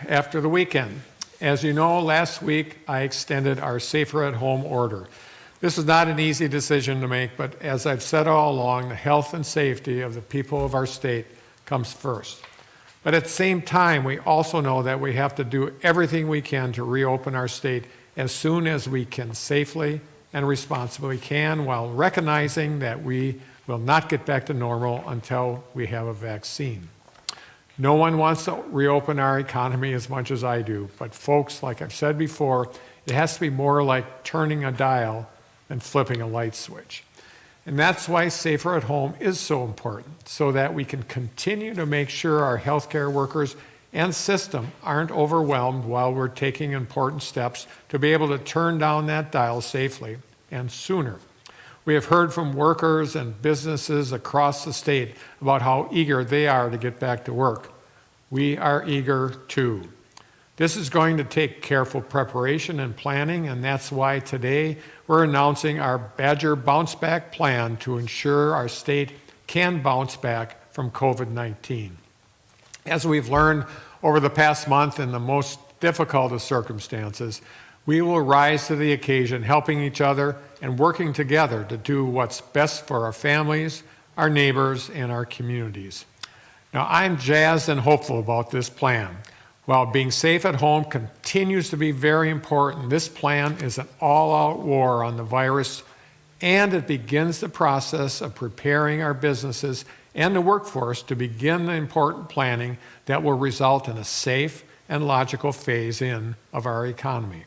after the weekend. As you know, last week I extended our Safer at Home order. This is not an easy decision to make, but as I've said all along, the health and safety of the people of our state comes first. But at the same time, we also know that we have to do everything we can to reopen our state as soon as we can safely and responsibly while recognizing that we will not get back to normal until we have a vaccine. No one wants to reopen our economy as much as I do, but folks, like I've said before, it has to be more like turning a dial than flipping a light switch. And that's why Safer at Home is so important, so that we can continue to make sure our healthcare workers and system aren't overwhelmed while we're taking important steps to be able to turn down that dial safely and sooner. We have heard from workers and businesses across the state about how eager they are to get back to work. We are eager too. This is going to take careful preparation and planning, and that's why today we're announcing our Badger Bounce Back Plan to ensure our state can bounce back from COVID-19. As we've learned over the past month in the most difficult of circumstances, we will rise to the occasion, helping each other and working together to do what's best for our families, our neighbors, and our communities. Now, I'm jazzed and hopeful about this plan. While being safe at home continues to be very important, this plan is an all-out war on the virus, and it begins the process of preparing our businesses and the workforce to begin the important planning that will result in a safe and logical phase-in of our economy.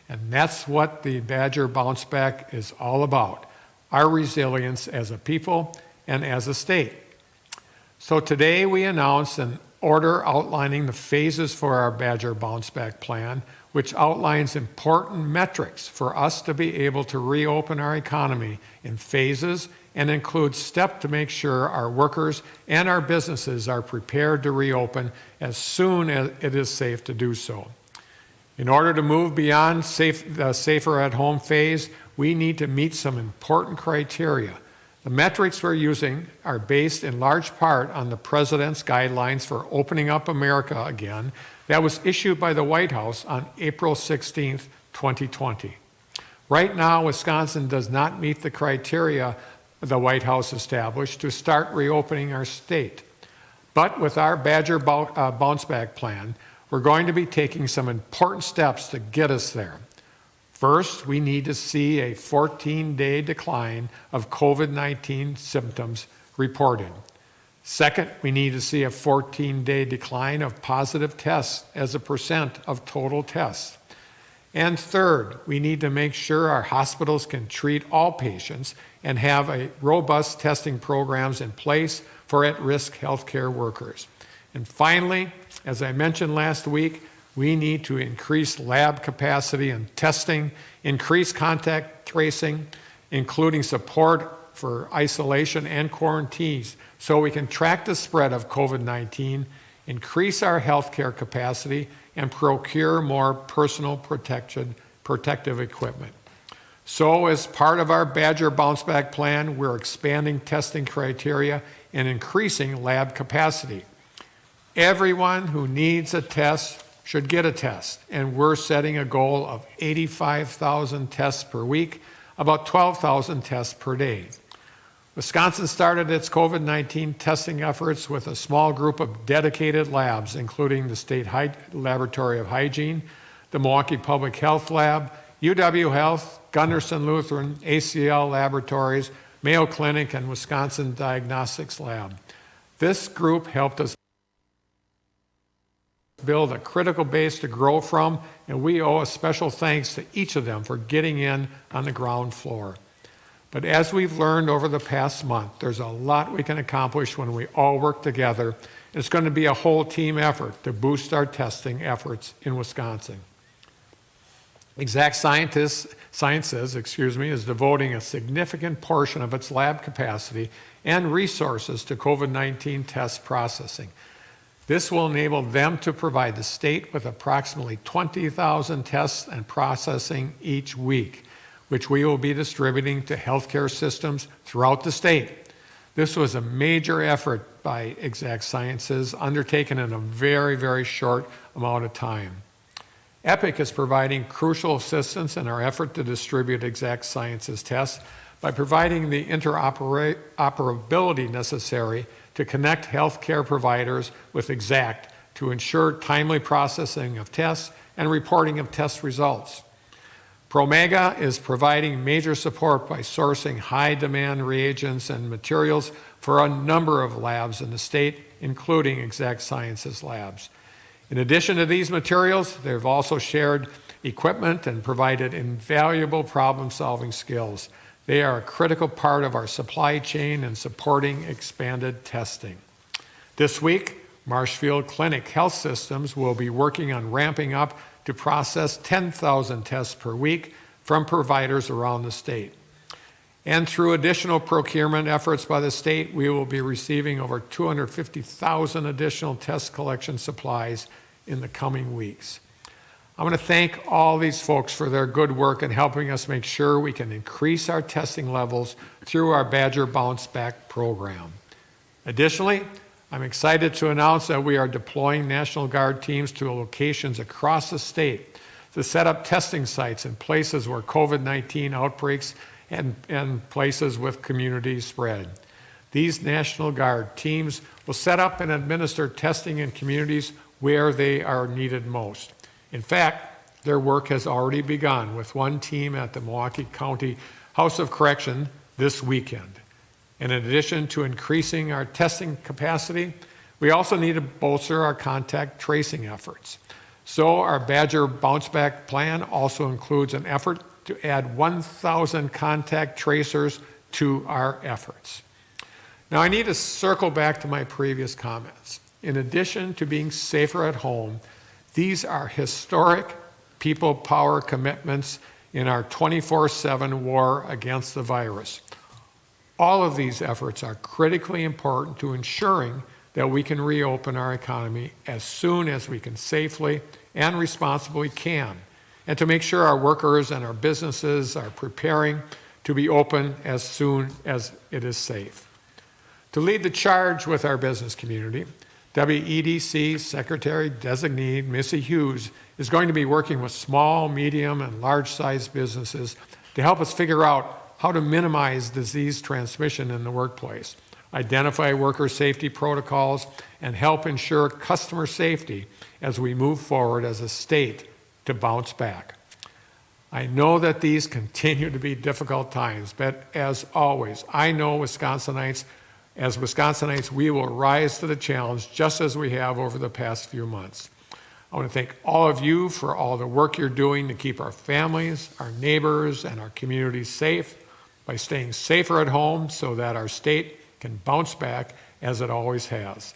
And that's what the Badger Bounce Back is all about, our resilience as a people and as a state. So today we announced an order outlining the phases for our Badger Bounce Back Plan, which outlines important metrics for us to be able to reopen our economy in phases and includes steps to make sure our workers and our businesses are prepared to reopen as soon as it is safe to do so. In order to move beyond the Safer at Home phase, we need to meet some important criteria. The metrics we're using are based in large part on the President's guidelines for opening up America again that was issued by the White House on April 16, 2020. Right now, Wisconsin does not meet the criteria the White House established to start reopening our state. But with our Badger Bounce Back Plan, we're going to be taking some important steps to get us there. First, we need to see a 14-day decline of COVID-19 symptoms reported. Second, we need to see a 14-day decline of positive tests as a percent of total tests. And third, we need to make sure our hospitals can treat all patients and have a robust testing programs in place for at-risk healthcare workers. And finally, as I mentioned last week, we need to increase lab capacity and testing, increase contact tracing, including support for isolation and quarantines, so we can track the spread of COVID-19, increase our healthcare capacity, and procure more personal protective equipment. So as part of our Badger Bounce Back Plan, we're expanding testing criteria and increasing lab capacity. Everyone who needs a test should get a test, and we're setting a goal of 85,000 tests per week, about 12,000 tests per day. Wisconsin started its COVID-19 testing efforts with a small group of dedicated labs, including the State Laboratory of Hygiene, the Milwaukee Public Health Lab, UW Health, Gunderson Lutheran, ACL Laboratories, Mayo Clinic, and Wisconsin Diagnostics Lab. This group helped us build a critical base to grow from, and we owe a special thanks to each of them for getting in on the ground floor. But as we've learned over the past month, there's a lot we can accomplish when we all work together. It's going to be a whole team effort to boost our testing efforts in Wisconsin. Exact Sciences, is devoting a significant portion of its lab capacity and resources to COVID-19 test processing. This will enable them to provide the state with approximately 20,000 tests and processing each week, which we will be distributing to healthcare systems throughout the state. This was a major effort by Exact Sciences, undertaken in a very, very short amount of time. Epic is providing crucial assistance in our effort to distribute Exact Sciences tests by providing the interoperability necessary to connect healthcare providers with Exact to ensure timely processing of tests and reporting of test results. Promega is providing major support by sourcing high-demand reagents and materials for a number of labs in the state, including Exact Sciences labs. In addition to these materials, they've also shared equipment and provided invaluable problem-solving skills. They are a critical part of our supply chain in supporting expanded testing. This week, Marshfield Clinic Health Systems will be working on ramping up to process 10,000 tests per week from providers around the state. And through additional procurement efforts by the state, we will be receiving over 250,000 additional test collection supplies in the coming weeks. I want to thank all these folks for their good work in helping us make sure we can increase our testing levels through our Badger Bounce Back program. Additionally, I'm excited to announce that we are deploying National Guard teams to locations across the state to set up testing sites in places where COVID-19 outbreaks and places with community spread. These National Guard teams will set up and administer testing in communities where they are needed most. In fact, their work has already begun with one team at the Milwaukee County House of Correction this weekend. In addition to increasing our testing capacity, we also need to bolster our contact tracing efforts. So our Badger Bounce Back plan also includes an effort to add 1,000 contact tracers to our efforts. Now I need to circle back to my previous comments. In addition to being safer at home, these are historic people power commitments in our 24/7 war against the virus. All of these efforts are critically important to ensuring that we can reopen our economy as soon as we can safely and responsibly can, and to make sure our workers and our businesses are preparing to be open as soon as it is safe. To lead the charge with our business community, WEDC Secretary Designee Missy Hughes is going to be working with small, medium, and large-sized businesses to help us figure out how to minimize disease transmission in the workplace, identify worker safety protocols, and help ensure customer safety as we move forward as a state to bounce back. I know that these continue to be difficult times, but as always, I know as Wisconsinites, we will rise to the challenge just as we have over the past few months. I want to thank all of you for all the work you're doing to keep our families, our neighbors, and our communities safe by staying safer at home so that our state can bounce back as it always has.